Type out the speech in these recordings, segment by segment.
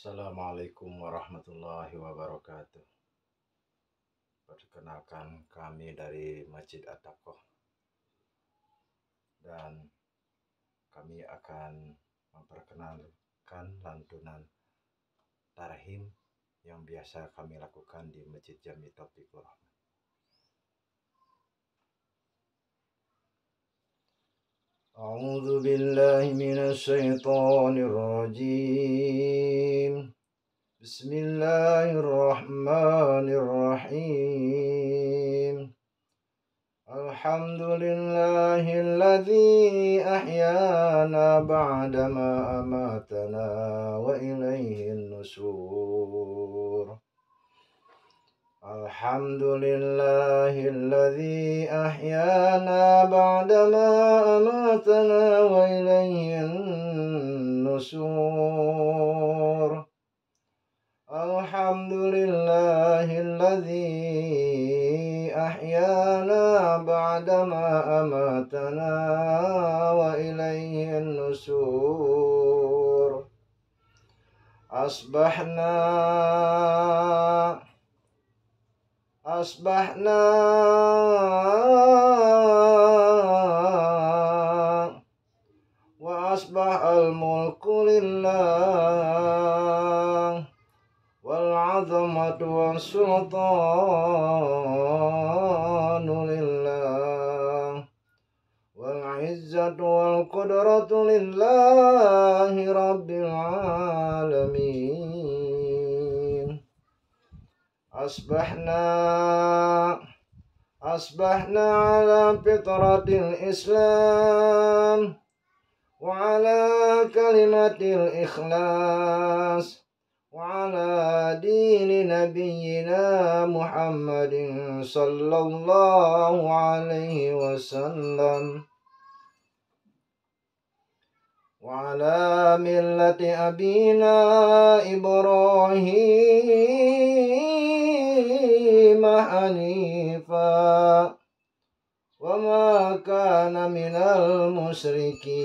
Assalamualaikum warahmatullahi wabarakatuh. Perkenalkan, kami dari Masjid At-Taqwa dan kami akan memperkenalkan lantunan tarhim yang biasa kami lakukan di Masjid Jami Taufikur Rahman. A'udzu billahi minasy syaithanir rajim. Bismillahirrahmanirrahim. Alhamdulillahilladzi ahyana ba'dama amatana wa ilaihin nusur. Alhamdulillahilladzi ahyana ba'dama amatana wa ilaihin nusur. Alhamdulillahilladzi ahyana ba'dama amatana wa ilaihin nusur. Asbahna wa asbahal mulku lillah wal 'azamatu was sultanu lillah wal 'izzatu wal qudratu lillahi rabbil alamin. Asbahna ala fitratil Islam wa ala kalimatil ikhlas wa ala dini nabiyyina Muhammadin sallallahu alaihi wasallam wa ala millati abina Ibrahim hanifa wa ma kana minal musyrikin.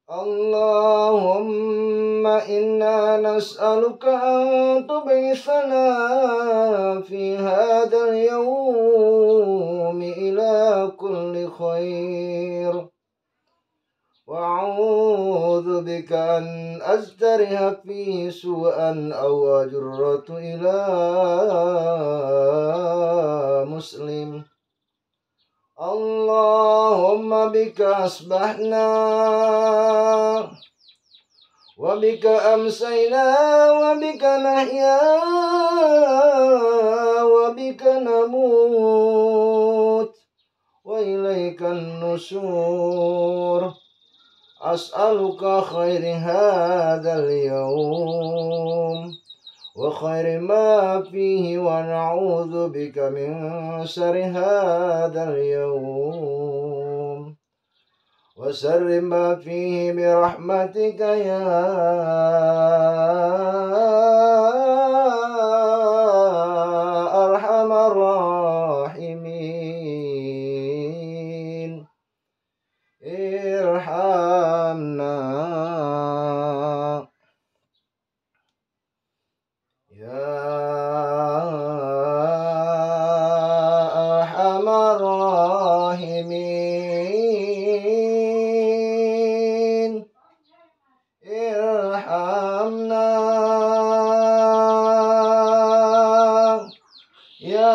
Allahumma inna nas'aluka an tub'ithana fi hadzal yawmi ila kulli khair wa a'udzu bika an aztariha fi su'an aw ajratu ila muslim. Allahumma bika asbahna wa bika amsayna wa bika nahya wa bika namut wa ilaikan nusur. As'aluka khairi hadzal yawm wa khairi ma fihi wa na'udzu bika min syarri hadzal yawm wa syarri ma fihi bi rahmatika ya arhamar rahimin. Irhamna ya arhamar rahimin. Irhamna ya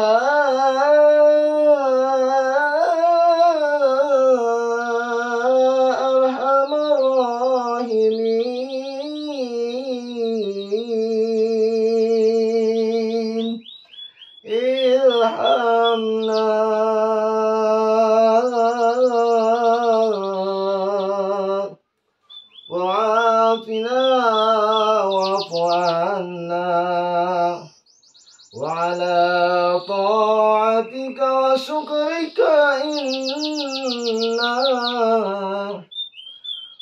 arhamar rahimin. Irhamna wa'afina wa'fu anna wa ala ta'atika wa syukrika inna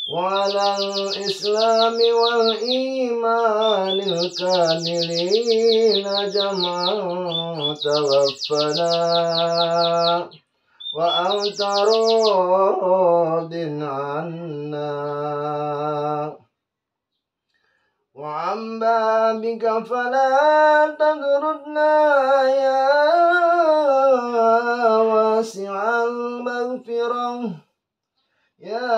wa ala al-islami wal imanil kamilina jam'an tawaffana wa anta radin anna وعن بابك فلا تطردنا يا واسع المغفرة يا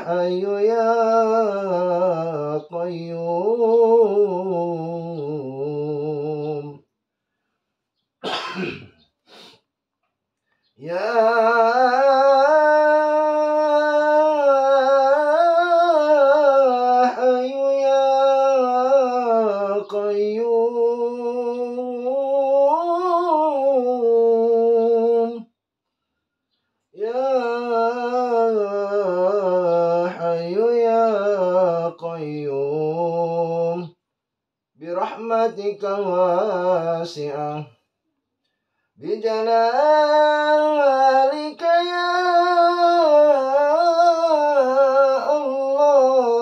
حي يا قيوم يا حي يا قيوم يا حي يا قيوم برحمتك الواسعة بجلالك يا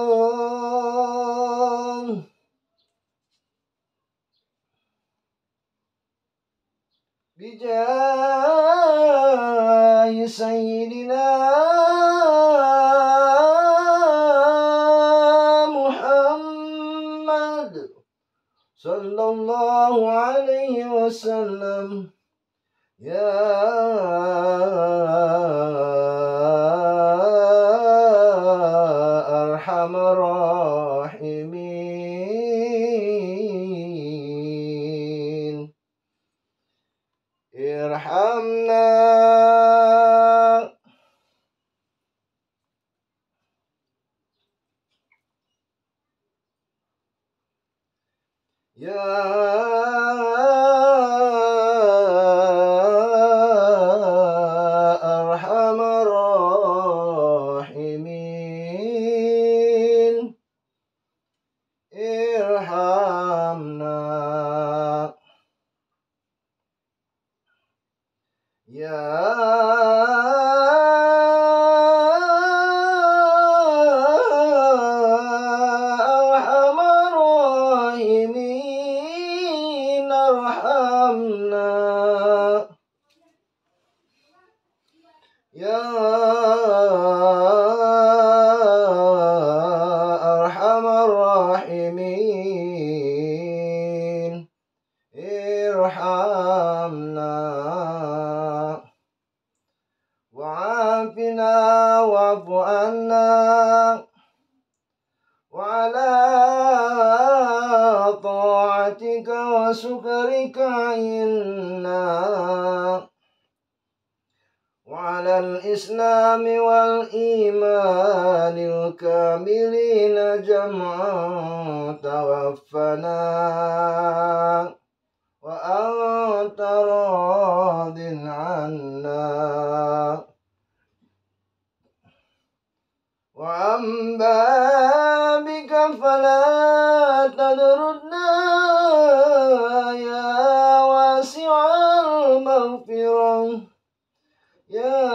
الله بجاه سيدنا محمد صلى الله عليه وسلم يا أرحم الراحمين ارحمنا يا أرحم الراحمين ارحمنا يا أرحم الراحمين ارحمنا يا أرحم الراحمين ارحمنا وعافنا واعف عنا وعلى طاعتك وشكرك إنا وعلى الإسلام والإيمان الكاملين جمعا توفنا وأنت راض عنا وعن بابك فلا تطردنا يا واسع المغفرة يا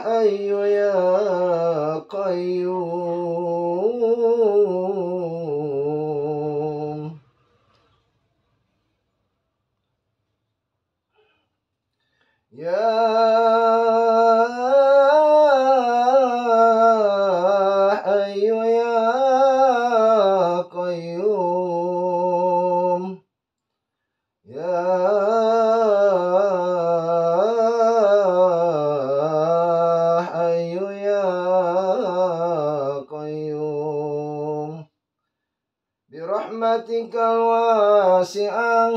حي يا قيوم يا حي يا قيوم يا حي يا قيوم برحمتك الواسعة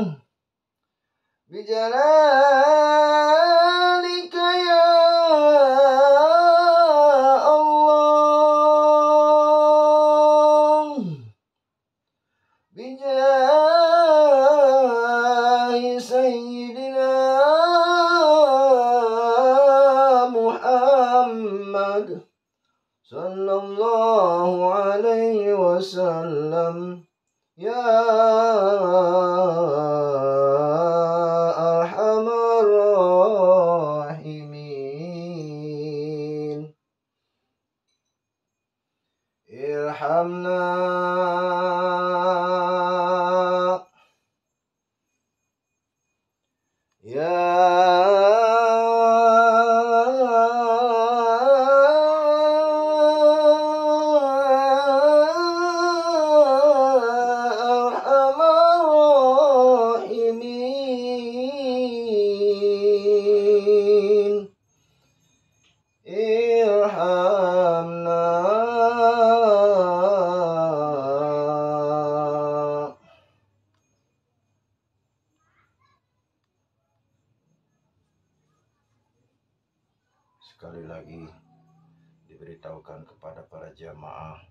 بجلالك يا الله بجاه سيدنا محمد صلى الله عليه وسلم يا أرحم الراحمين ارحمنا يا sekali lagi diberitahukan kepada para jamaah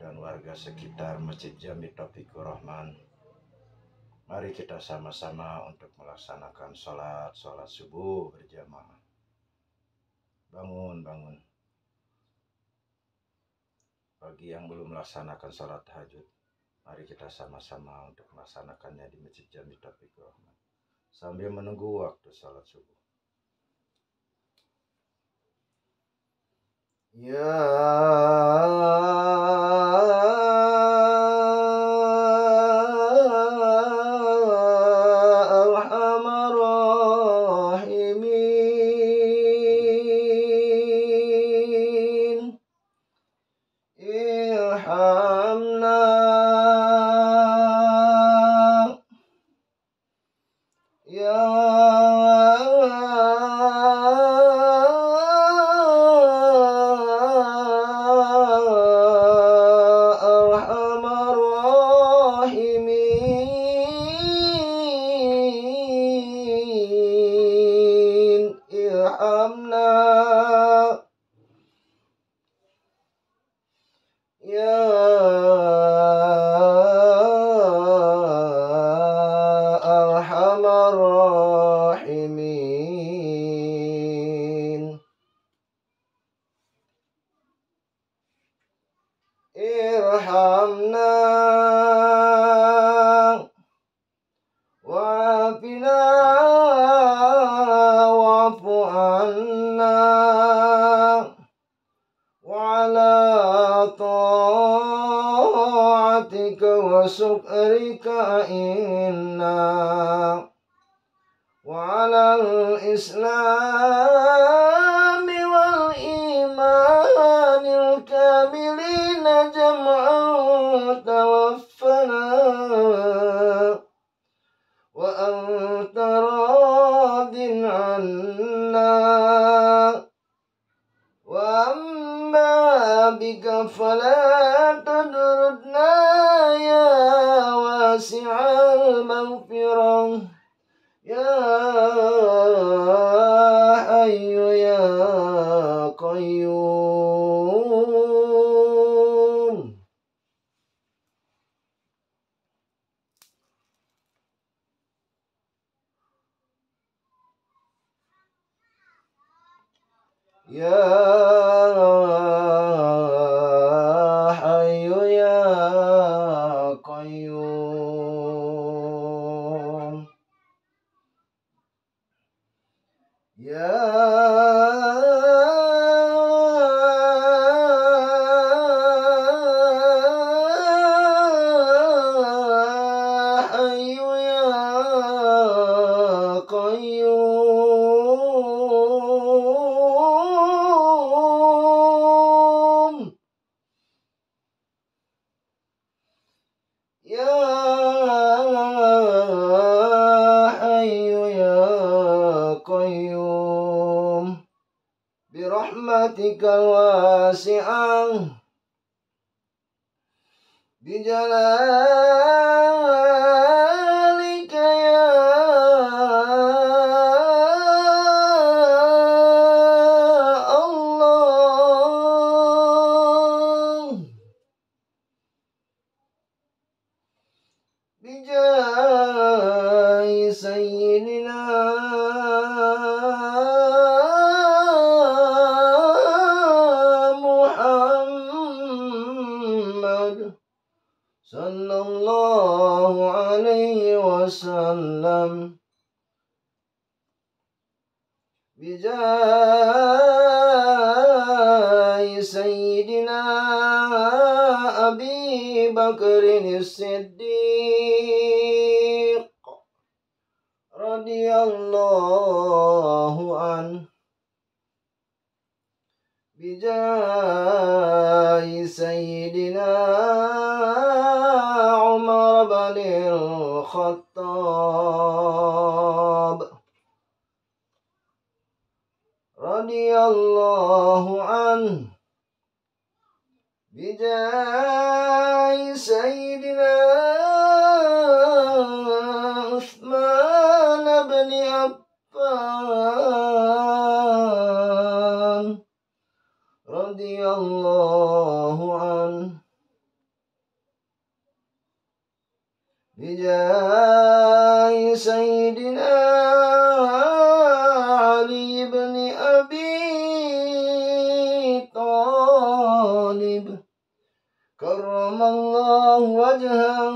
dan warga sekitar Masjid Jami Taufikur Rahman. Mari kita sama-sama untuk melaksanakan sholat subuh berjamaah. Bangun. Bagi yang belum melaksanakan sholat tahajud, mari kita sama-sama untuk melaksanakannya di Masjid Jami Taufikur Rahman sambil menunggu waktu sholat subuh. Ya Arhamar Rahimin, irhamna ya Arhamar Rahimin, irhamna ya Arhamar Rahimin, irhamna wa'afina wa'fu anna wa'ala ta'atika wa syukrika inna wa'ala al-islami wal imanil kamilina jam'an tawaffana wa anta radin anna wa amma bika fala tadrudna ya wasi'al maghfirah ya hayyu ya qayyum. Ya Hayyu ya Qayyum. Ya Hayyu ya Qayyum. Ya Hayyu ya Qayyum, birahmatikal wasi'ah, bijalalika ya Allah, bijahi sayyidina Muhammad sallallahu alaihi wasallam, bijahi sayyidina Abi Bakrin As-Siddiq radhiyallahu an, bijahi sayyidina Umar bin Khattab radhiyallahu an, bijahi sayyidina Utsman bin Affan بجاه سيدنا علي بن أبي طالب كرم الله وجهه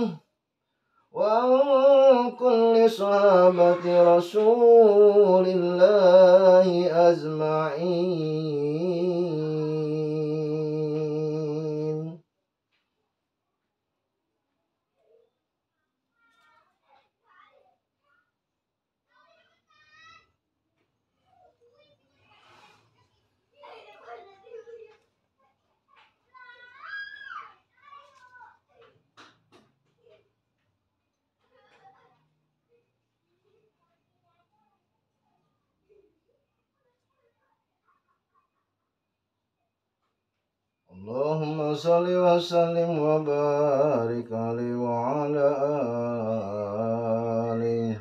وعن كل صحابة رسول الله أجمعين. اللهم صل وسلم وبارك عليه وعلى آله.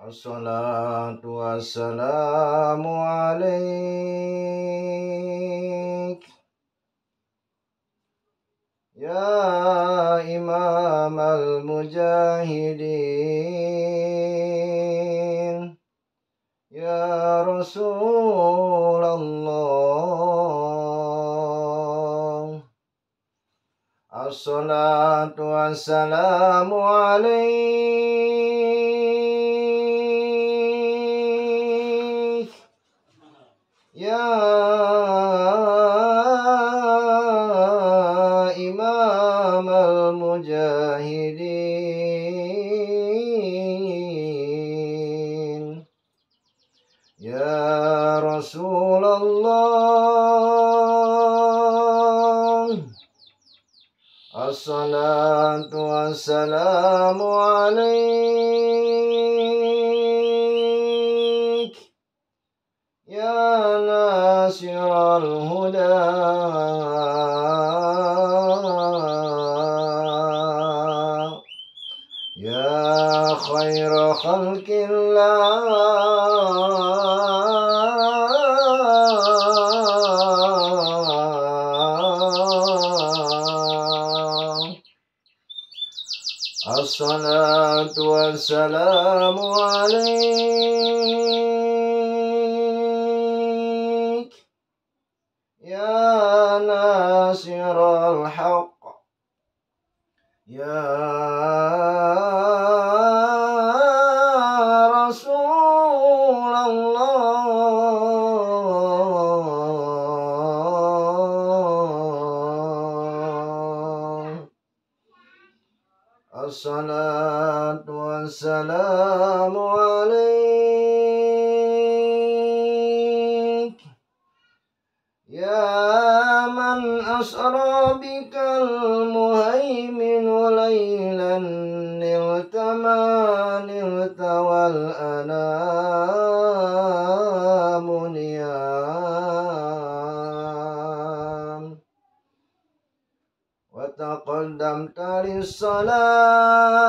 الصلاة والسلام عليك يا إمام المجاهدين يا رسول الله. الصلاة والسلام عليك يا إمام المجاهدين يا رسول الله. الصلاة والسلام عليك يا ناصر الهدى يا خير خلق الله. الصلاة والسلام عليك يا ناصر الحق يا رسول الله. الصلاة والسلام عليك يا من أسرى بك المهيمن ليلا نلت ما نلت والأنام نيام وتقدمت للصلاة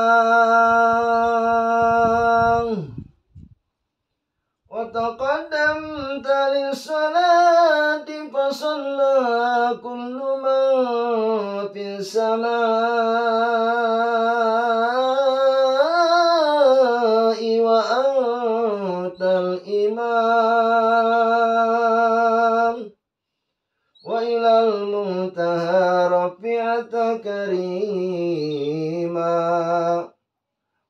فصلى كل من في السماء وأنت الإمام وإلى المنتهى رفعت كريما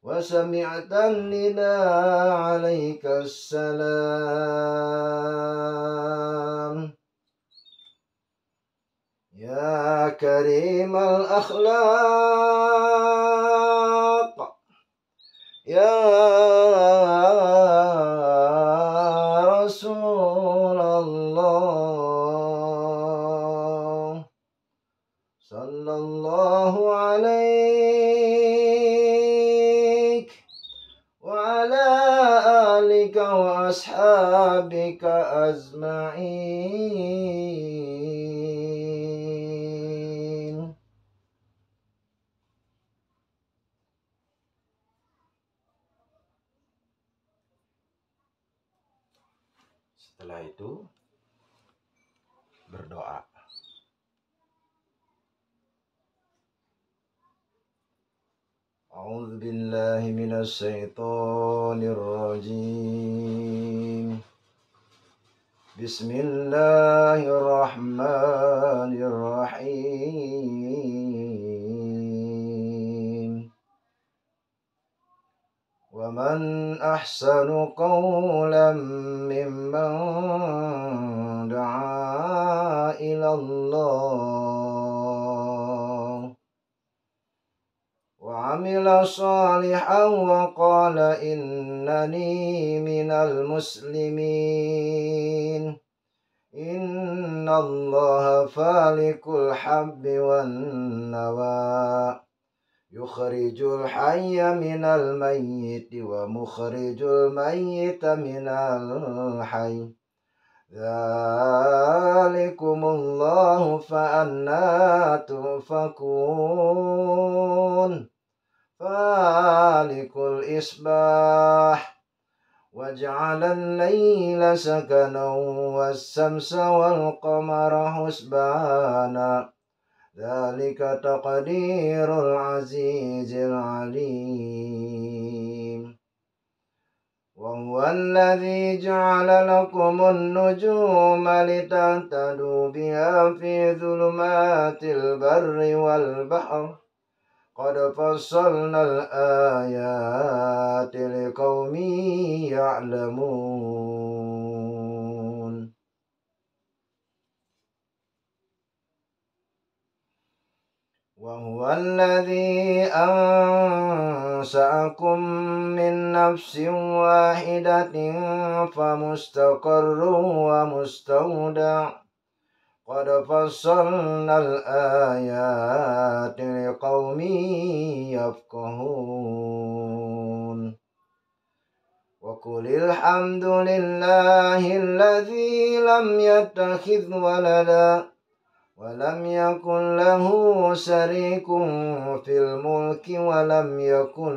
وسمعت النداء عليك السلام يا كريم الأخلاق يا رسول الله. صلى الله عليك وعلى آلك وأصحابك أجمعين. Setelah itu berdoa. أعوذ بالله من الشيطان الرجيم. بسم الله الرحمن الرحيم. ومن أحسن قولا ممن دعا إلى الله وعمل صالحا وقال إنني من المسلمين. إن الله فالق الحب والنوى يخرج الحي من الميت ومخرج الميت من الحي ذلكم الله فأنى تؤفكون. فالق الإصباح وجعل الليل سكنا والشمس والقمر حسبانا ذلك تقدير العزيز العليم. وهو الذي جعل لكم النجوم لتهتدوا بها في ظلمات البر والبحر قد فصلنا الآيات لقوم يعلمون. وهو الذي أنشأكم من نفس واحدة فمستقر ومستودع قد فصلنا الآيات لقوم يفقهون. وقل الحمد لله الذي لم يتخذ ولدا ولم يكن له شريك في الملك ولم يكن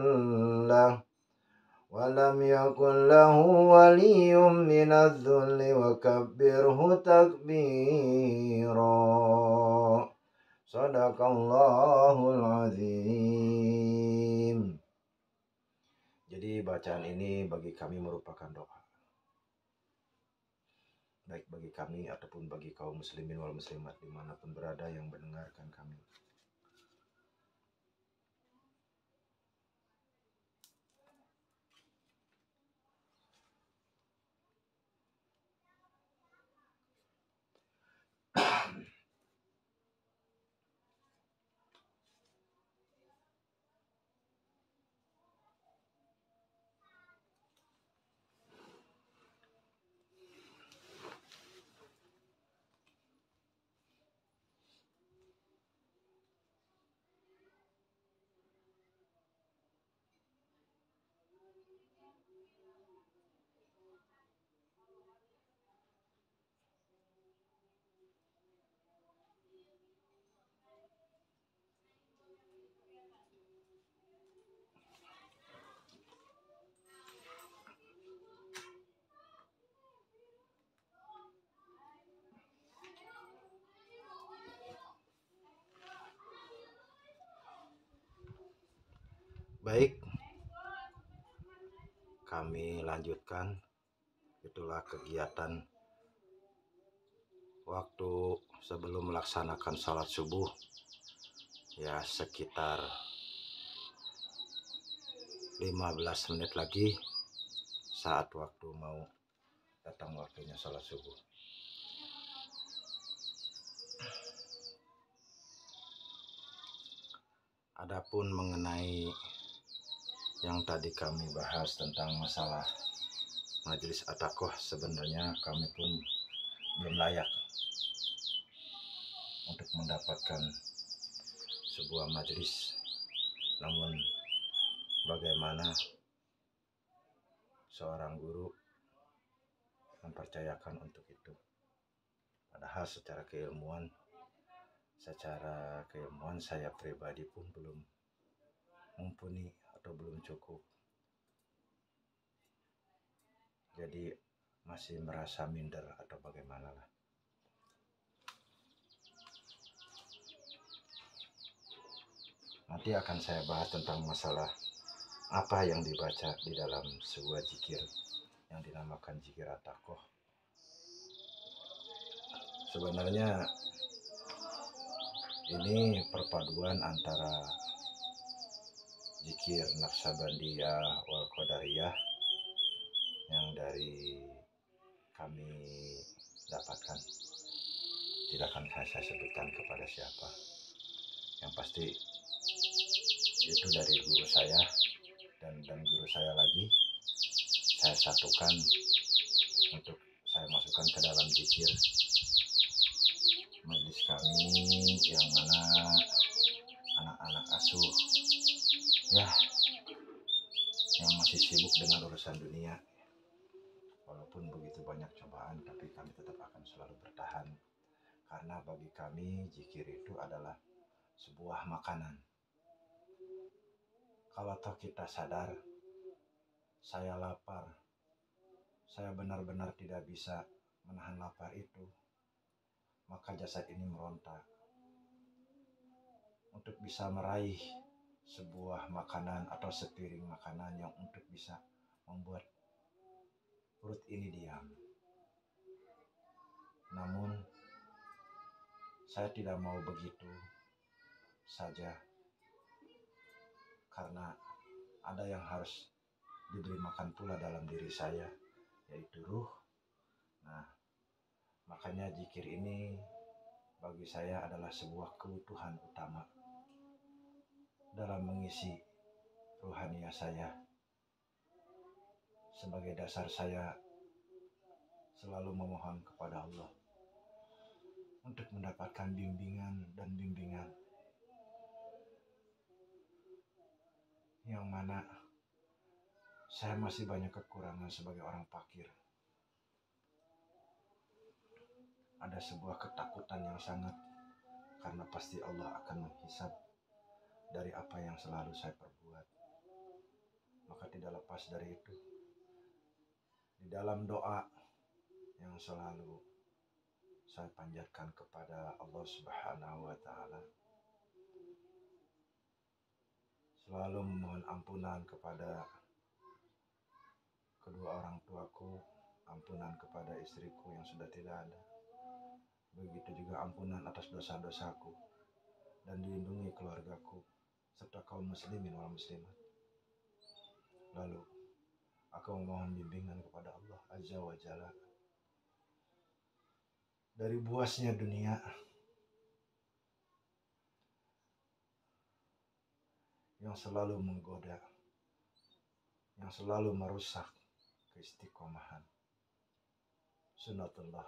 له ولي من الذل وكبره تكبيرا. Sadaqallahul azim. Jadi bacaan ini bagi kami merupakan doa, baik bagi kami ataupun bagi kaum muslimin wal muslimat dimanapun berada yang mendengarkan kami. Baik, kami lanjutkan. Itulah kegiatan waktu sebelum melaksanakan sholat subuh, ya sekitar 15 menit lagi saat waktu mau datang waktunya sholat subuh. Adapun mengenai yang tadi kami bahas tentang masalah majelis at-taqwa, sebenarnya kami pun belum layak untuk mendapatkan sebuah majelis. Namun bagaimana seorang guru mempercayakan untuk itu, padahal secara keilmuan saya pribadi pun belum mumpuni atau belum cukup. Jadi masih merasa minder atau bagaimana lah. Nanti akan saya bahas tentang masalah apa yang dibaca di dalam sebuah zikir yang dinamakan zikir at-taqoh. Sebenarnya ini perpaduan antara zikir Naqsabandiyah wal Qadariyah yang dari kami dapatkan. Tidak akan saya sebutkan kepada siapa. Yang pasti itu dari guru saya dan guru saya lagi. Saya satukan untuk saya masukkan ke dalam zikir majelis kami, yang mana anak-anak asuh ya yang masih sibuk dengan urusan dunia. Walaupun begitu banyak cobaan, tapi kami tetap akan selalu bertahan, karena bagi kami zikir itu adalah sebuah makanan. Kalau toh kita sadar saya lapar, saya benar-benar tidak bisa menahan lapar itu, maka jasad ini meronta untuk bisa meraih sebuah makanan atau sepiring makanan yang untuk bisa membuat perut ini diam. Namun saya tidak mau begitu saja, karena ada yang harus diberi makan pula dalam diri saya, yaitu ruh. Nah, makanya zikir ini bagi saya adalah sebuah kebutuhan utama dalam mengisi ruhania saya. Sebagai dasar saya selalu memohon kepada Allah untuk mendapatkan bimbingan dan bimbingan yang mana saya masih banyak kekurangan sebagai orang fakir. Ada sebuah ketakutan yang sangat, karena pasti Allah akan menghisab dari apa yang selalu saya perbuat. Maka tidak lepas dari itu, di dalam doa yang selalu saya panjatkan kepada Allah Subhanahu wa Ta'ala, selalu memohon ampunan kepada kedua orang tuaku, ampunan kepada istriku yang sudah tidak ada, begitu juga ampunan atas dosa-dosaku, dan dilindungi keluargaku serta kaum muslimin wal muslimat. Lalu aku memohon bimbingan kepada Allah Azza wa Jalla dari buasnya dunia yang selalu menggoda, yang selalu merusak keistiqomahan sunnatullah.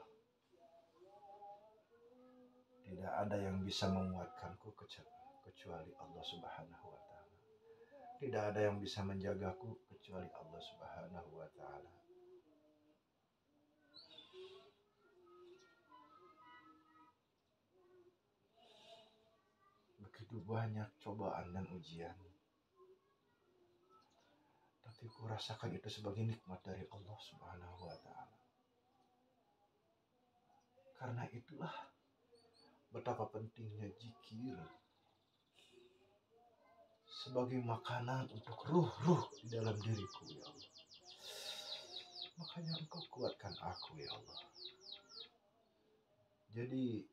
Tidak ada yang bisa menguatkanku kecuali Allah Subhanahu wa Ta'ala. Tidak ada yang bisa menjagaku kecuali Allah Subhanahu wa Ta'ala. Begitu banyak cobaan dan ujian, tapi ku rasakan itu sebagai nikmat dari Allah Subhanahu wa Ta'ala. Karena itulah betapa pentingnya zikir sebagai makanan untuk ruh-ruh di dalam diriku, ya Allah. Makanya Engkau kuatkan aku, ya Allah. Jadi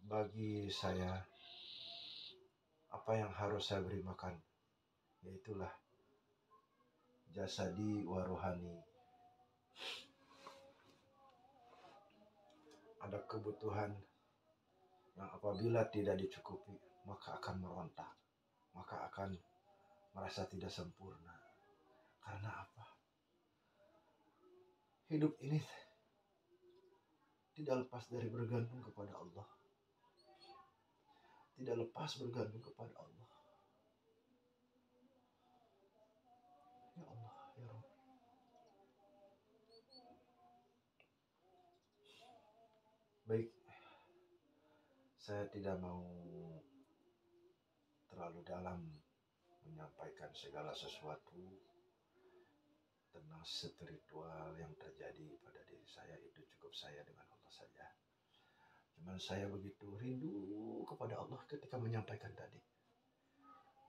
bagi saya, apa yang harus saya beri makan, yaitulah jasadi wa rohani. Ada kebutuhan yang apabila tidak dicukupi, maka akan merontak, maka akan merasa tidak sempurna. Karena apa? Hidup ini tidak lepas dari bergantung kepada Allah. Tidak lepas bergantung kepada Allah. Ya Allah, ya Rabb. Baik, saya tidak mau terlalu dalam menyampaikan segala sesuatu tentang spiritual yang terjadi pada diri saya. Itu cukup saya dengan Allah saja. Cuman saya begitu rindu kepada Allah ketika menyampaikan tadi.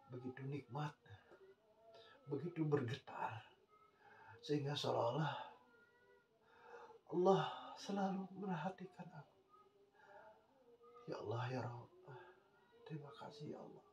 Begitu nikmat, begitu bergetar. Sehingga seolah-olah Allah selalu merhatikan aku. Ya Allah, ya Rabb, terima kasih ya Allah.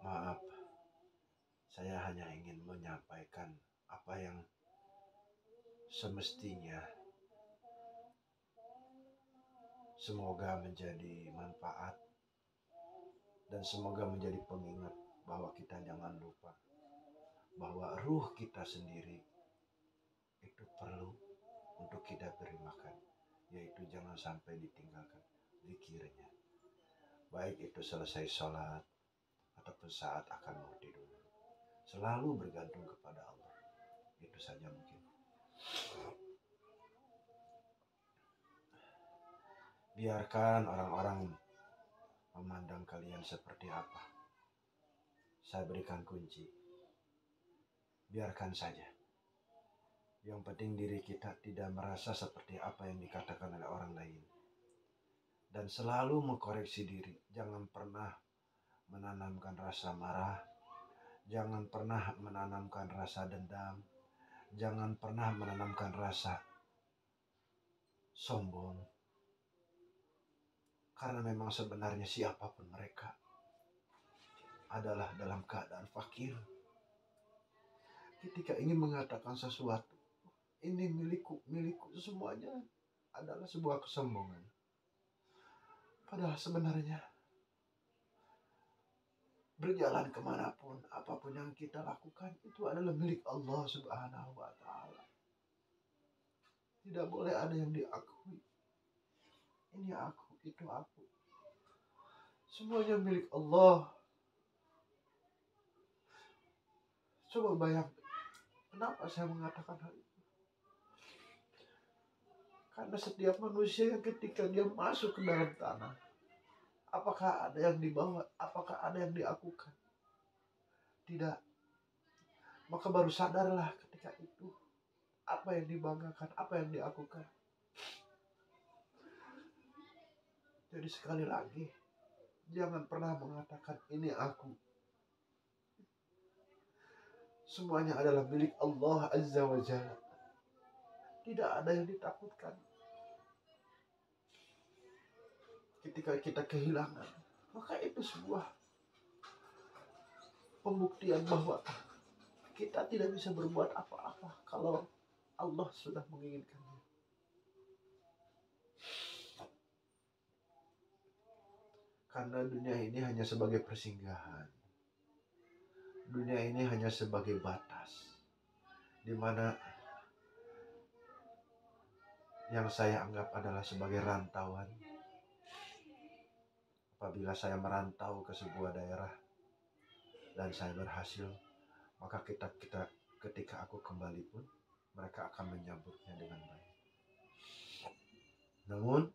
Maaf, saya hanya ingin menyampaikan apa yang semestinya. Semoga menjadi manfaat dan semoga menjadi pengingat bahwa kita jangan lupa bahwa ruh kita sendiri itu perlu untuk kita beri makan, yaitu jangan sampai ditinggalkan zikirnya, baik itu selesai sholat ataupun saat akan mau tidur. Selalu bergantung kepada Allah. Itu saja mungkin. Biarkan orang-orang memandang kalian seperti apa. Saya berikan kunci. Biarkan saja. Yang penting diri kita tidak merasa seperti apa yang dikatakan oleh orang lain. Dan selalu mengkoreksi diri. Jangan pernah menanamkan rasa marah. Jangan pernah menanamkan rasa dendam. Jangan pernah menanamkan rasa sombong. Karena memang sebenarnya siapapun mereka adalah dalam keadaan fakir. Ketika ingin mengatakan sesuatu, ini milikku, semuanya adalah sebuah kesombongan. Padahal sebenarnya berjalan kemanapun, apapun yang kita lakukan itu adalah milik Allah Subhanahu wa Ta'ala. Tidak boleh ada yang diakui. Ini aku, itu aku. Semuanya milik Allah. Coba bayangkan, kenapa saya mengatakan hal itu? Karena setiap manusia yang ketika dia masuk ke dalam tanah, apakah ada yang dibawa? Apakah ada yang diakukan? Tidak. Maka baru sadarlah ketika itu apa yang dibanggakan, apa yang diakukan. Jadi sekali lagi, jangan pernah mengatakan ini aku. Semuanya adalah milik Allah Azza wa Jalla. Tidak ada yang ditakutkan. Ketika kita kehilangan, maka itu sebuah pembuktian bahwa kita tidak bisa berbuat apa-apa kalau Allah sudah menginginkannya. Karena dunia ini hanya sebagai persinggahan. Dunia ini hanya sebagai batas, di mana yang saya anggap adalah sebagai rantauan. Apabila saya merantau ke sebuah daerah dan saya berhasil, maka ketika aku kembali pun mereka akan menyambutnya dengan baik. Namun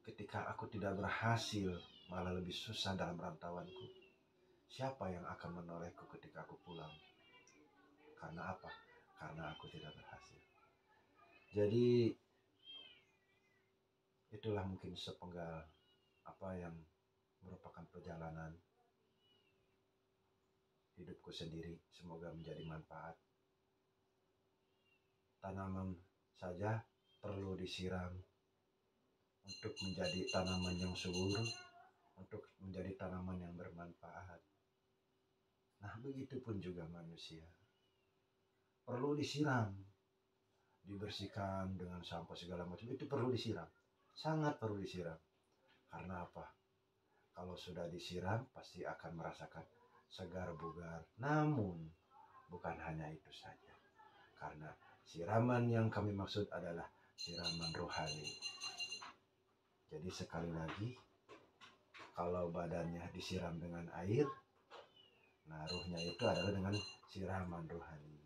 ketika aku tidak berhasil, malah lebih susah dalam rantauanku, siapa yang akan menolehku ketika aku pulang? Karena apa? Karena aku tidak berhasil. Jadi itulah mungkin sepenggal apa yang merupakan perjalanan hidupku sendiri. Semoga menjadi manfaat. Tanaman saja perlu disiram untuk menjadi tanaman yang subur, untuk menjadi tanaman yang bermanfaat. Nah, begitupun juga manusia. Perlu disiram, dibersihkan dengan sampah segala macam, itu perlu disiram. Sangat perlu disiram. Karena apa? Kalau sudah disiram, pasti akan merasakan segar bugar. Namun bukan hanya itu saja, karena siraman yang kami maksud adalah siraman rohani. Jadi sekali lagi, kalau badannya disiram dengan air, nah ruhnya itu adalah dengan siraman rohani.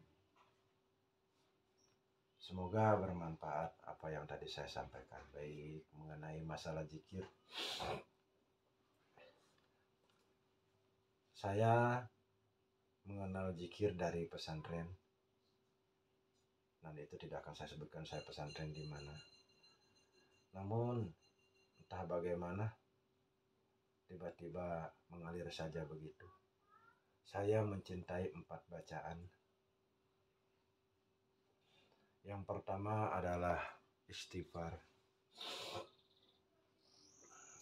Semoga bermanfaat apa yang tadi saya sampaikan, baik mengenai masalah zikir. Saya mengenal zikir dari pesantren, dan itu tidak akan saya sebutkan saya pesantren di mana. Namun entah bagaimana, tiba-tiba mengalir saja begitu. Saya mencintai 4 bacaan. Yang pertama adalah istighfar.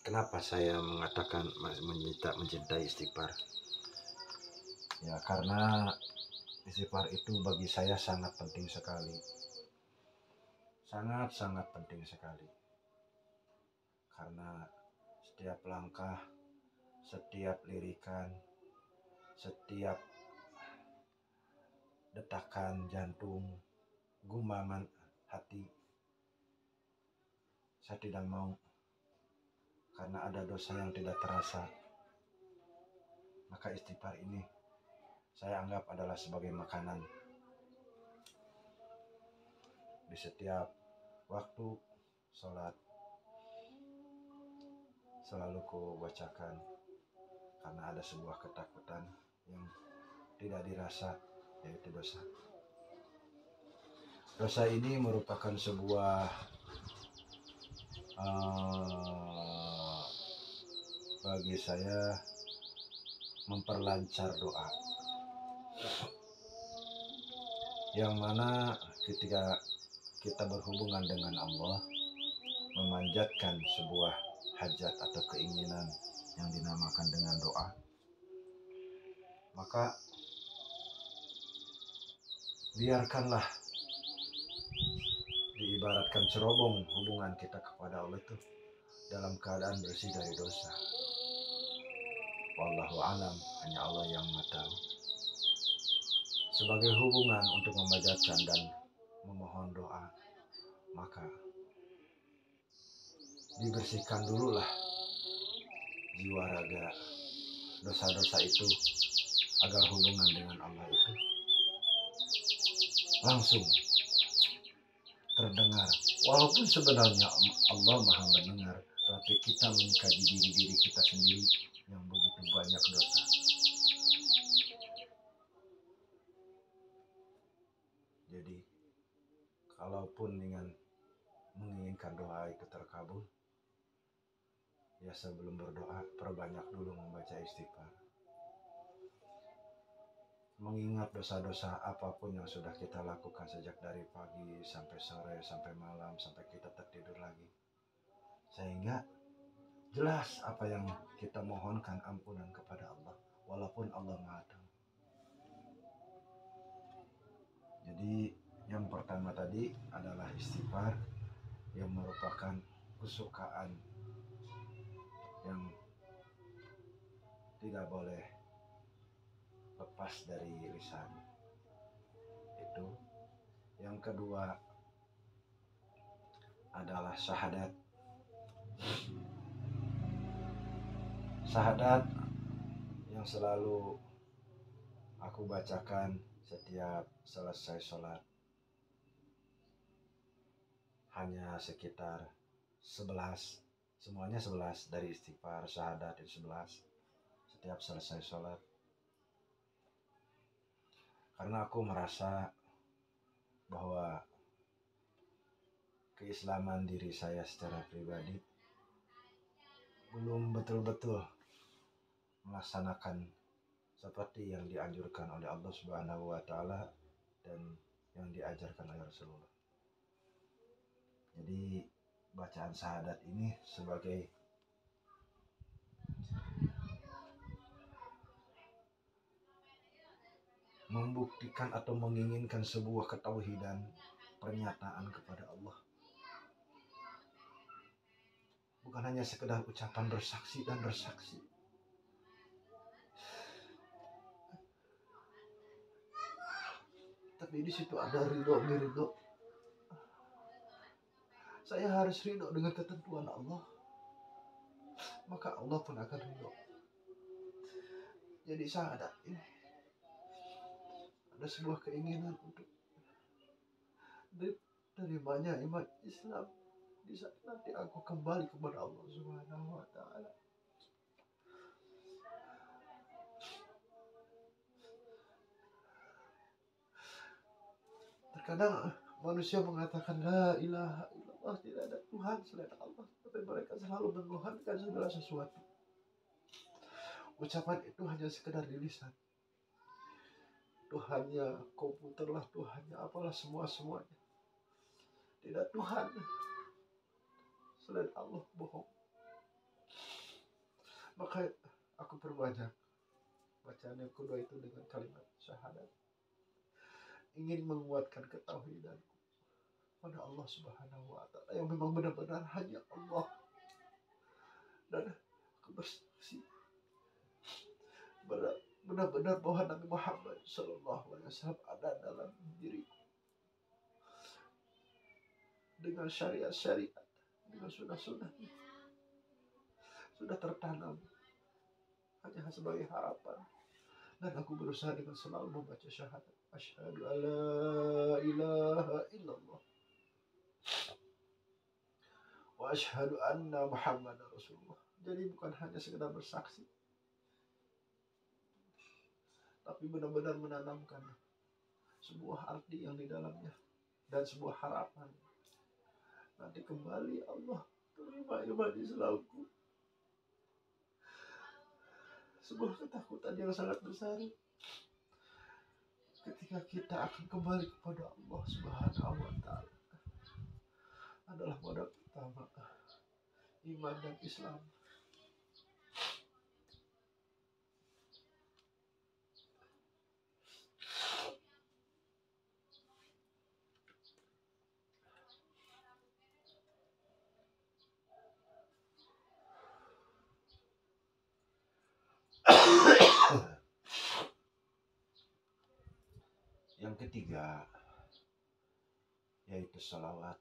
Kenapa saya mengatakan mencintai istighfar? Ya karena istighfar itu bagi saya sangat penting sekali. Sangat-sangat penting sekali. Karena setiap langkah, setiap lirikan, setiap detakan jantung, gumaman hati, saya tidak mau, karena ada dosa yang tidak terasa. Maka istighfar ini saya anggap adalah sebagai makanan. Di setiap waktu sholat selalu ku bacakan, karena ada sebuah ketakutan yang tidak dirasa, yaitu dosa. Dosa ini merupakan sebuah bagi saya memperlancar doa, yang mana ketika kita berhubungan dengan Allah, memanjatkan sebuah hajat atau keinginan yang dinamakan dengan doa, maka biarkanlah diibaratkan cerobong hubungan kita kepada Allah itu dalam keadaan bersih dari dosa. Wallahu alam, hanya Allah yang tahu. Sebagai hubungan untuk memanjatkan dan memohon doa, maka dibersihkan dululah jiwa raga dosa-dosa itu, agar hubungan dengan Allah itu langsung terdengar. Walaupun sebenarnya Allah maha mendengar, tapi kita menyikapi diri kita sendiri yang begitu banyak dosa. Jadi kalaupun dengan menginginkan doa itu terkabul, ya sebelum berdoa perbanyak dulu membaca istighfar. Mengingat dosa-dosa apapun yang sudah kita lakukan sejak dari pagi sampai sore, sampai malam, sampai kita tertidur lagi. Sehingga jelas apa yang kita mohonkan ampunan kepada Allah, walaupun Allah Maha Tahu. Jadi yang pertama tadi adalah istighfar, yang merupakan kesukaan yang tidak boleh lepas dari lisan. Itu. Yang kedua adalah syahadat. Syahadat yang selalu aku bacakan setiap selesai sholat, hanya sekitar 11, semuanya 11 dari istighfar, syahadat itu 11 setiap selesai sholat. Karena aku merasa bahwa keislaman diri saya secara pribadi belum betul-betul melaksanakan seperti yang dianjurkan oleh Allah Subhanahu wa Ta'ala dan yang diajarkan oleh Rasulullah. Jadi bacaan syahadat ini sebagai membuktikan atau menginginkan sebuah ketauhidan, pernyataan kepada Allah. Bukan hanya sekedar ucapan bersaksi dan bersaksi, Tapi di situ ada ridho. Saya harus ridho dengan ketentuan Allah, maka Allah pun akan ridho. Jadi ada sebuah keinginan untuk terimanya iman Islam di saat nanti aku kembali kepada Allah Subhanahu wa taala. Terkadang manusia mengatakan la ilaha illallah, tidak ada Tuhan selain Allah, tapi mereka selalu menuhankan segala sesuatu. Ucapan itu hanya sekedar di lisan. Tuhannya komputer lah, Tuhannya apalah, semuanya. Tidak Tuhan selain Allah, bohong. Maka aku perbanyak bacaan yang kedua itu dengan kalimat syahadat, ingin menguatkan ketauhidanku pada Allah Subhanahu wa taala yang memang benar-benar hanya Allah. Dan aku bersaksi benar-benar bahwa Nabi Muhammad SAW ada dalam diriku dengan syariat, dengan sunnah sudah tertanam hanya sebagai harapan. Dan aku berusaha dengan selalu membaca syahadat, asyhadu alla ilaha illallah wa asyhadu anna Muhammadar Rasulullah. Jadi bukan hanya sekedar bersaksi, tapi benar-benar menanamkan sebuah arti yang di dalamnya dan sebuah harapan. Nanti kembali Allah terima iman Islamku. Sebuah ketakutan yang sangat besar ketika kita akan kembali kepada Allah Subhanahu wa taala adalah modal pertama, iman dan Islam. Yang ketiga yaitu salawat.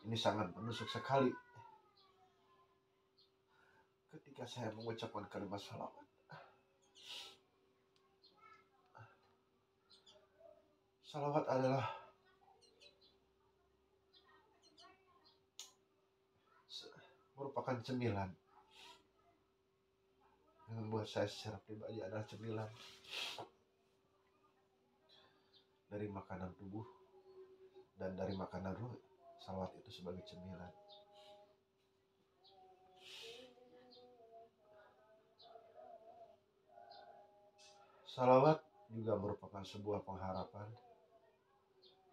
Ini sangat menusuk sekali ketika saya mengucapkan kalimat salawat. Salawat adalah merupakan cemilan yang membuat saya secara pribadi adalah cemilan dari makanan tubuh dan dari makanan ruh. Salawat itu sebagai cemilan. Salawat juga merupakan sebuah pengharapan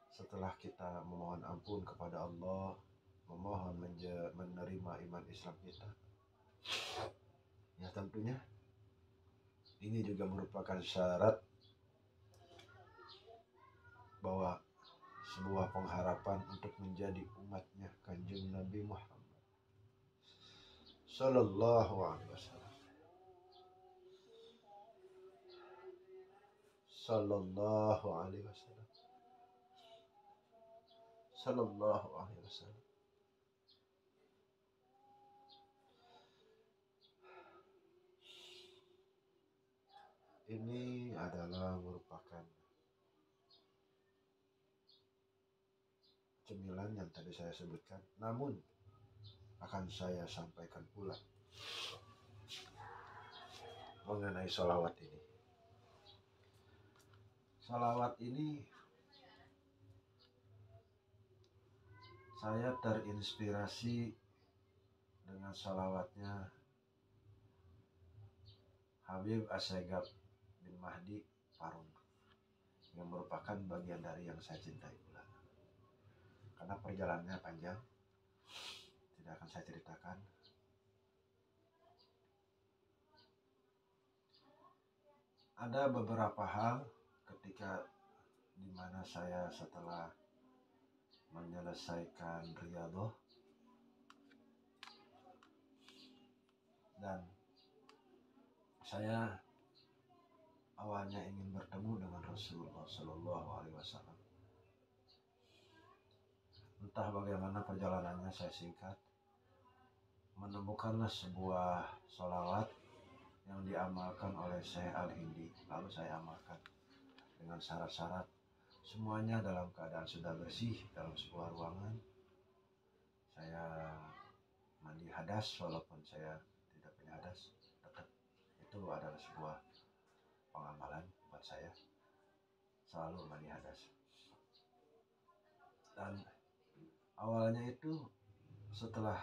setelah kita memohon ampun kepada Allah, memohon menerima iman Islam kita. Ya tentunya ini juga merupakan syarat bahwa sebuah pengharapan untuk menjadi umatnya Kanjeng Nabi Muhammad Sallallahu Alaihi Wasallam. Sallallahu Alaihi Wasallam. Sallallahu Alaihi Wasallam. Ini adalah merupakan cemilan yang tadi saya sebutkan, namun akan saya sampaikan pula mengenai salawat ini. Salawat ini saya terinspirasi dengan salawatnya Habib Assegaf bin Mahdi Parung, yang merupakan bagian dari yang saya cintai pula. Karena perjalanannya panjang, tidak akan saya ceritakan. Ada beberapa hal ketika dimana saya setelah menyelesaikan riyadhah dan saya awalnya ingin bertemu dengan Rasulullah Shallallahu Alaihi Wasallam. Entah bagaimana perjalanannya, saya singkat. Menemukanlah sebuah sholawat yang diamalkan oleh Syekh Al-Hindi. Lalu saya amalkan dengan syarat-syarat. Semuanya dalam keadaan sudah bersih dalam sebuah ruangan. Saya mandi hadas walaupun saya tidak punya hadas. Tetap itu adalah sebuah pengamalan buat saya. Selalu mandi hadas. Dan awalnya itu setelah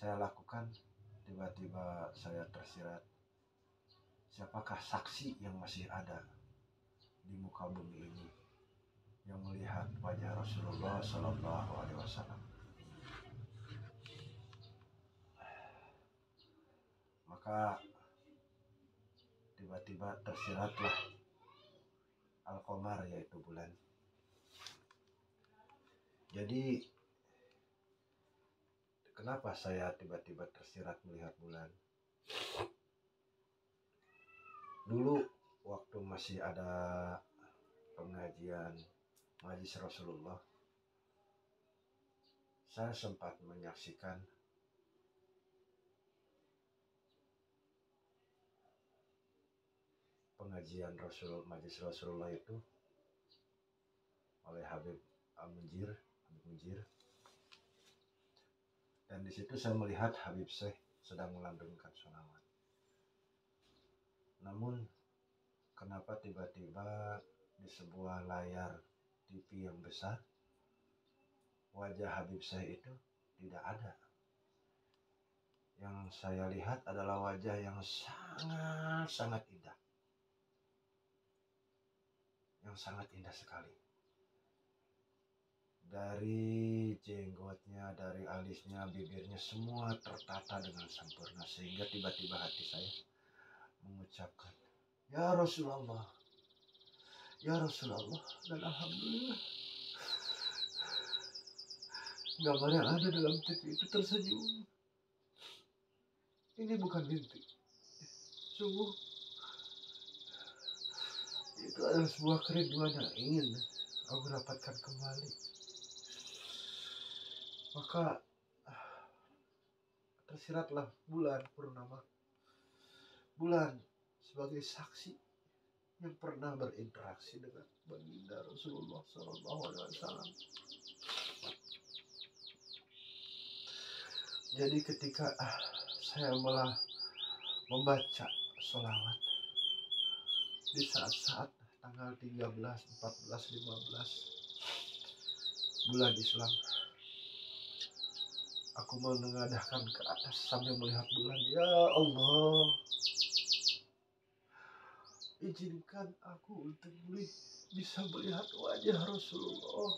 saya lakukan, tiba-tiba saya tersirat, siapakah saksi yang masih ada di muka bumi ini yang melihat wajah Rasulullah Shallallahu Alaihi Wasallam? Maka tiba-tiba tersiratlah Al-Qamar, yaitu bulan. Jadi kenapa saya tiba-tiba tersirat melihat bulan? Dulu waktu masih ada pengajian Majlis Rasulullah, saya sempat menyaksikan pengajian Majlis Rasulullah itu oleh Habib Munjir. Dan di situ saya melihat Habib Syekh sedang melantunkan sholawat. Namun kenapa tiba-tiba di sebuah layar TV yang besar wajah Habib Syekh itu tidak ada? Yang saya lihat adalah wajah yang sangat indah. Yang sangat indah sekali. Dari jenggotnya, dari alisnya, bibirnya, semua tertata dengan sempurna. Sehingga tiba-tiba hati saya mengucapkan, Ya Rasulullah, Ya Rasulullah. Dan Alhamdulillah, gambar yang ada dalam TV itu tersenyum. Ini bukan mimpi. Sungguh, itu adalah sebuah kerinduan yang ingin aku dapatkan kembali. Maka tersiratlah bulan purnama. Bulan sebagai saksi yang pernah berinteraksi dengan baginda Rasulullah SAW. Jadi ketika saya malah membaca sholawat di saat-saat tanggal 13, 14, 15 bulan Islam, aku menengadahkan ke atas sambil melihat bulan. Ya Allah, izinkan aku untuk bisa melihat wajah Rasulullah.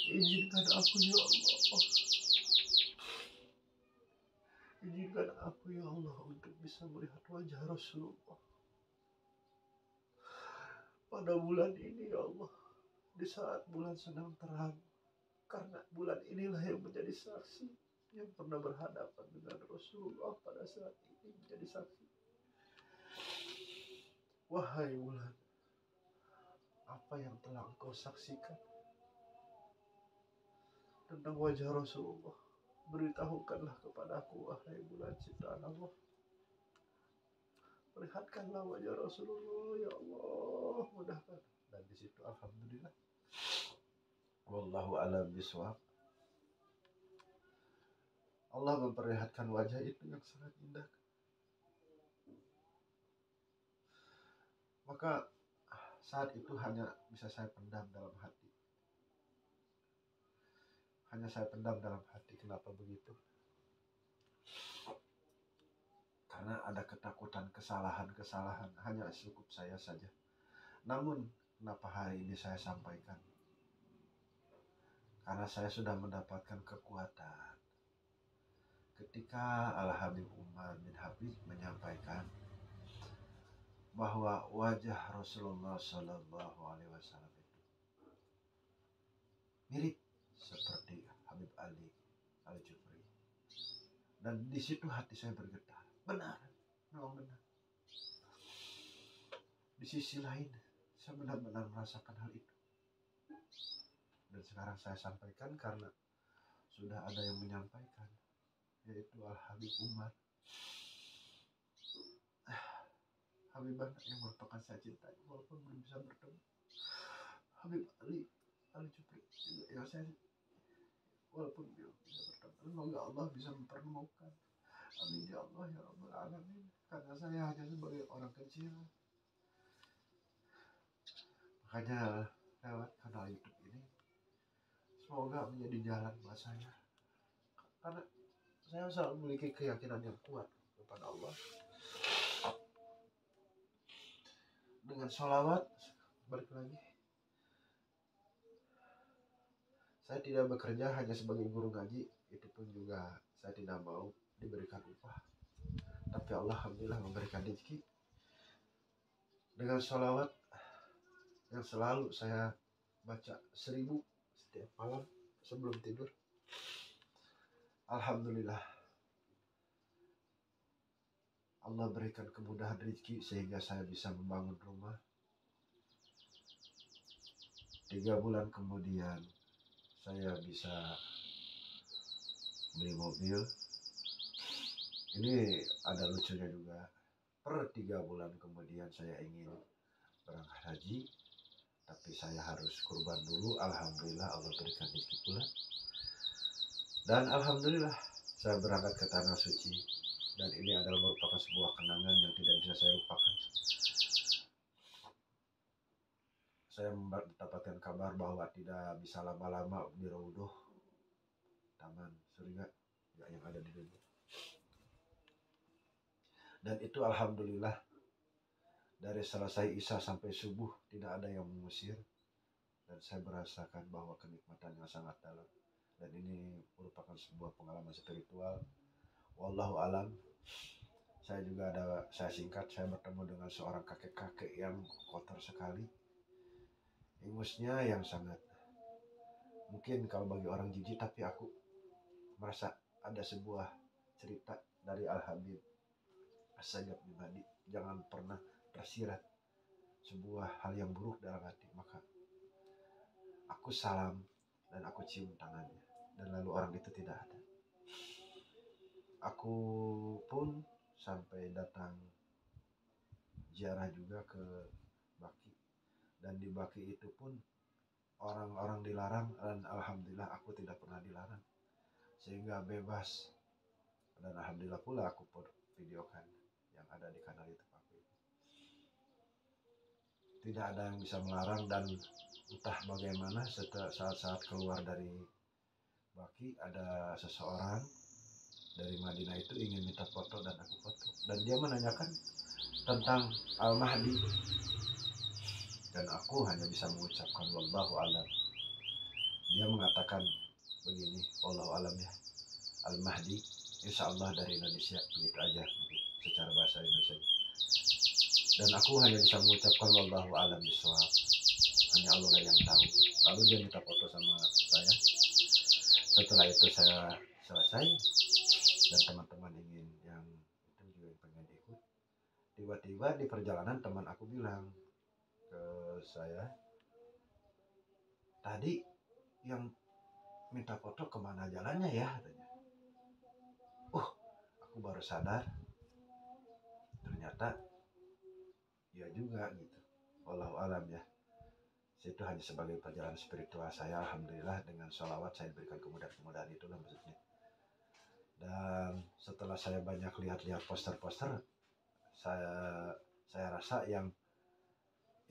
Izinkan aku ya Allah. Izinkan aku ya Allah untuk bisa melihat wajah Rasulullah pada bulan ini ya Allah. Di saat bulan sedang terang. Karena bulan inilah yang menjadi saksi yang pernah berhadapan dengan Rasulullah pada saat ini menjadi saksi. Wahai bulan, apa yang telah engkau saksikan tentang wajah Rasulullah? Beritahukanlah kepadaku, wahai bulan ciptaan Allah. Perlihatkanlah wajah Rasulullah ya Allah, mudahkan. Dan di situ alhamdulillah, wallahu a'lam bishawab, Allah memperlihatkan wajah itu yang sangat indah. Maka saat itu hanya bisa saya pendam dalam hati. Hanya saya pendam dalam hati. Kenapa begitu? Karena ada ketakutan, kesalahan hanya cukup saya saja. Namun kenapa hari ini saya sampaikan? Karena saya sudah mendapatkan kekuatan ketika Al-Habib Umar bin Habib menyampaikan bahwa wajah Rasulullah Shallallahu Alaihi Wasallam itu mirip seperti Habib Ali Al-Jufri. Dan di situ hati saya bergetar. Benar, memang benar. Di sisi lain saya benar-benar merasakan hal itu, dan sekarang saya sampaikan karena sudah ada yang menyampaikan, yaitu Al Habib Umar Habibah yang merupakan saya cintai walaupun belum bisa bertemu. Habib Ali Jupri juga yang saya walaupun belum bisa bertemu. Semoga Allah bisa mempertemukan. Amin ya Allah ya Rabbal Alamin. Karena saya hanya sebagai orang kecil, makanya lewat kanal YouTube ini semoga menjadi jalan buat saya, karena saya selalu memiliki keyakinan yang kuat kepada Allah. Dengan sholawat, balik lagi, saya tidak bekerja hanya sebagai guru ngaji, itu pun juga saya tidak mau diberikan upah, tapi Allah alhamdulillah memberikan rezeki. Dengan sholawat yang selalu saya baca 1000 setiap malam sebelum tidur, alhamdulillah Allah berikan kemudahan rezeki sehingga saya bisa membangun rumah. 3 bulan kemudian saya bisa beli mobil. Ini ada lucunya juga. Per 3 bulan kemudian saya ingin berangkat haji, tapi saya harus kurban dulu. Alhamdulillah Allah berikan rezeki pula. Dan alhamdulillah saya berangkat ke tanah suci. Dan ini adalah merupakan sebuah kenangan yang tidak bisa saya lupakan. Saya mendapatkan kabar bahwa tidak bisa lama-lama di Raudhoh Taman Surga yang ada di dunia. Dan itu alhamdulillah dari selesai Isya sampai subuh tidak ada yang mengusir, dan saya merasakan bahwa kenikmatan yang sangat dalam. Dan ini merupakan sebuah pengalaman spiritual. Wallahu alam. Saya juga saya singkat, saya bertemu dengan seorang kakek-kakek yang kotor sekali, ingusnya yang sangat, mungkin kalau bagi orang jijik, tapi aku merasa ada sebuah cerita dari Al Habib As-Sajjad bin Hadi. Jangan pernah tersirat sebuah hal yang buruk dalam hati, maka aku salam dan aku cium tangannya, dan lalu orang itu tidak ada. Aku pun sampai datang ziarah juga ke Baki, dan di Baki itu pun orang-orang dilarang, dan alhamdulillah aku tidak pernah dilarang, sehingga bebas. Dan alhamdulillah pula aku pun videokan yang ada di kanal YouTube aku. Tidak ada yang bisa melarang, dan entah bagaimana saat keluar dari Baki ada seseorang dari Madinah itu ingin minta foto, dan aku foto, dan dia menanyakan tentang Al-Mahdi, dan aku hanya bisa mengucapkan wallahu alam. Dia mengatakan begini, wallahu alam ya, Al-Mahdi insya Allah dari Indonesia, begitu aja mungkin secara bahasa Indonesia. Dan aku hanya bisa mengucapkan wallahu alam bisawab, hanya Allah yang tahu. Lalu dia minta foto sama saya. Setelah itu saya selesai, dan teman-teman ingin yang itu juga yang pengen ikut. Tiba-tiba di perjalanan teman aku bilang ke saya, tadi yang minta foto kemana jalannya ya, katanya. Aku baru sadar ternyata ya juga gitu. Wallahu alam ya. Itu hanya sebagai perjalanan spiritual saya. Alhamdulillah dengan sholawat saya diberikan kemudahan-kemudahan, itulah maksudnya. Dan setelah saya banyak lihat-lihat poster-poster, saya rasa yang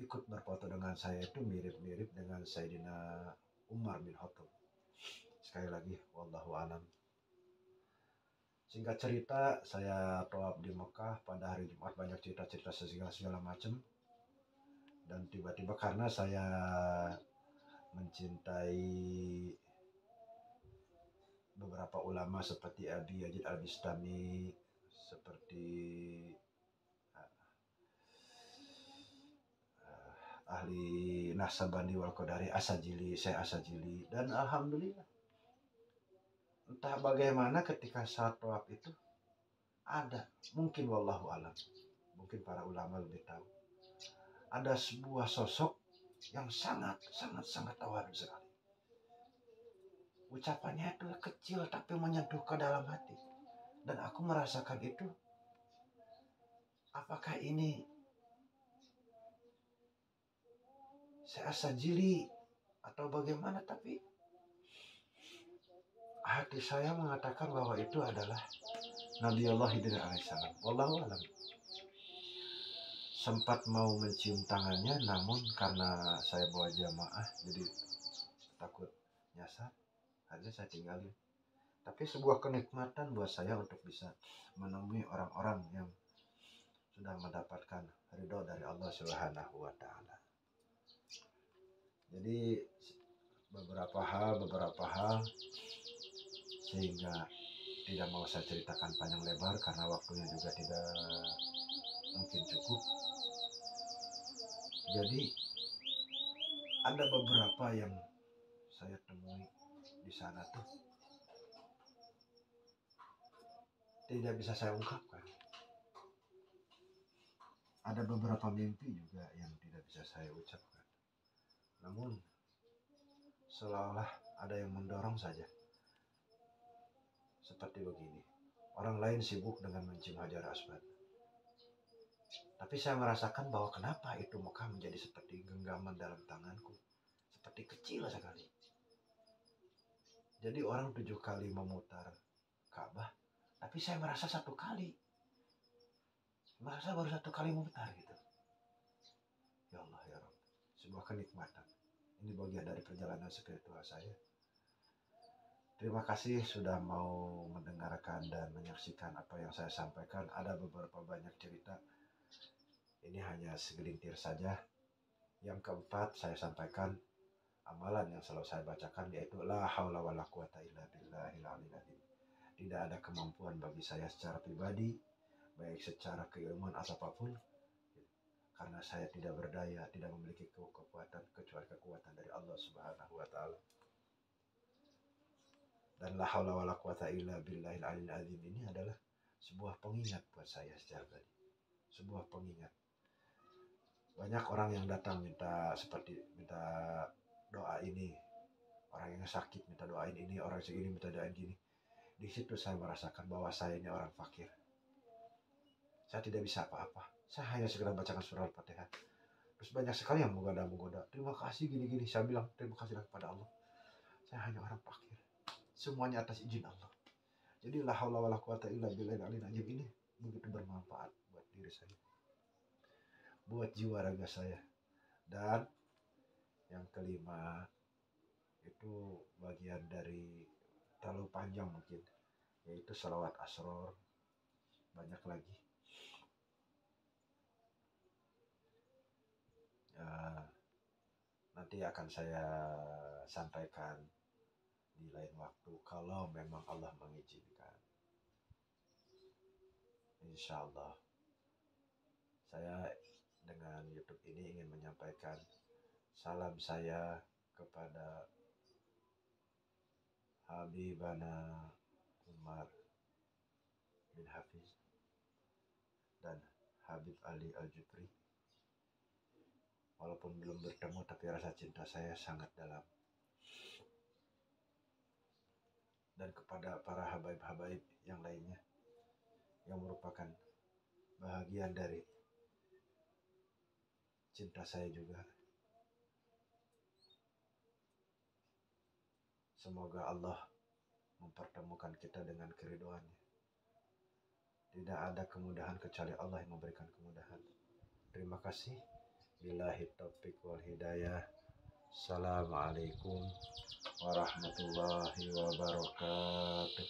ikut berfoto dengan saya itu mirip-mirip dengan Sayyidina Umar bin Khattab. Sekali lagi wallahu alam. Singkat cerita, saya tawaf di Mekah pada hari Jumat, banyak cerita-cerita segala macam. Dan tiba-tiba karena saya mencintai beberapa ulama seperti Abi Yazid Al-Bistami, seperti ahli Naqsabandi wal Qadari Asajili, saya Asajili, dan alhamdulillah entah bagaimana ketika saat tawaf itu ada, mungkin wallahu alam, mungkin para ulama lebih tahu, ada sebuah sosok yang sangat tawadhu sekali. Ucapannya itu kecil tapi menyentuh ke dalam hati. Dan aku merasakan itu. Apakah ini saya sajili atau bagaimana, tapi hati saya mengatakan bahwa itu adalah Nabiullah Khidir alaihissalam. Wallahu a'lam. Sempat mau mencium tangannya, namun karena saya bawa jamaah jadi takut nyasar, akhirnya saya tinggalin. Tapi sebuah kenikmatan buat saya untuk bisa menemui orang-orang yang sudah mendapatkan ridho dari Allah Subhanahu wa Ta'ala. Jadi beberapa hal sehingga tidak mau saya ceritakan panjang lebar karena waktunya juga tidak mungkin cukup. Jadi ada beberapa yang saya temui di sana tuh tidak bisa saya ungkapkan. Ada beberapa mimpi juga yang tidak bisa saya ucapkan. Namun seolah-olah ada yang mendorong saja. Seperti begini, orang lain sibuk dengan mencium Hajar Aswad, tapi saya merasakan bahwa kenapa itu Mekah menjadi seperti genggaman dalam tanganku, seperti kecil sekali. Jadi orang 7 kali memutar Ka'bah, tapi saya merasa 1 kali, merasa baru 1 kali memutar gitu. Ya Allah ya Rabb, sebuah kenikmatan. Ini bagian dari perjalanan spiritual saya. Terima kasih sudah mau mendengarkan dan menyaksikan apa yang saya sampaikan. Ada beberapa banyak cerita. Ini hanya segelintir saja. Yang keempat saya sampaikan amalan yang selalu saya bacakan, yaitu la haula wala quwata illa billahil aliyil azim. Tidak ada kemampuan bagi saya secara pribadi, baik secara keilmuan atau apapun, karena saya tidak berdaya, tidak memiliki kekuatan kecuali kekuatan dari Allah Subhanahu wa Ta'ala. Dan la haula wala quwata illa billahil aliyil azim ini adalah sebuah pengingat buat saya secara pribadi. Sebuah pengingat. Banyak orang yang datang minta doa ini, orang yang sakit minta doain ini, orang segini minta doain gini. Di situ saya merasakan bahwa saya ini orang fakir. Saya tidak bisa apa-apa. Saya hanya sekedar bacakan surah Al-Fatihah. Terus banyak sekali yang menggoda. Terima kasih gini-gini. Saya bilang terima kasih kepada Allah. Saya hanya orang fakir. Semuanya atas izin Allah. Jadi la haula wala quwata illa billahil aliyil azim ini begitu bermanfaat buat diri saya, buat jiwa raga saya. Dan yang kelima itu bagian dari terlalu panjang mungkin, yaitu sholawat asror. Banyak lagi. Nanti akan saya sampaikan di lain waktu kalau memang Allah mengizinkan. Insya Allah saya dengan YouTube ini ingin menyampaikan salam saya kepada Habibana Umar bin Hafiz dan Habib Ali Al-Jufri. Walaupun belum bertemu, tapi rasa cinta saya sangat dalam. Dan kepada para habaib-habaib yang lainnya yang merupakan bahagian dari cinta saya juga. Semoga Allah mempertemukan kita dengan keridhoannya. Tidak ada kemudahan kecuali Allah yang memberikan kemudahan. Terima kasih. Billahi taufiq wal hidayah. Assalamualaikum warahmatullahi wabarakatuh.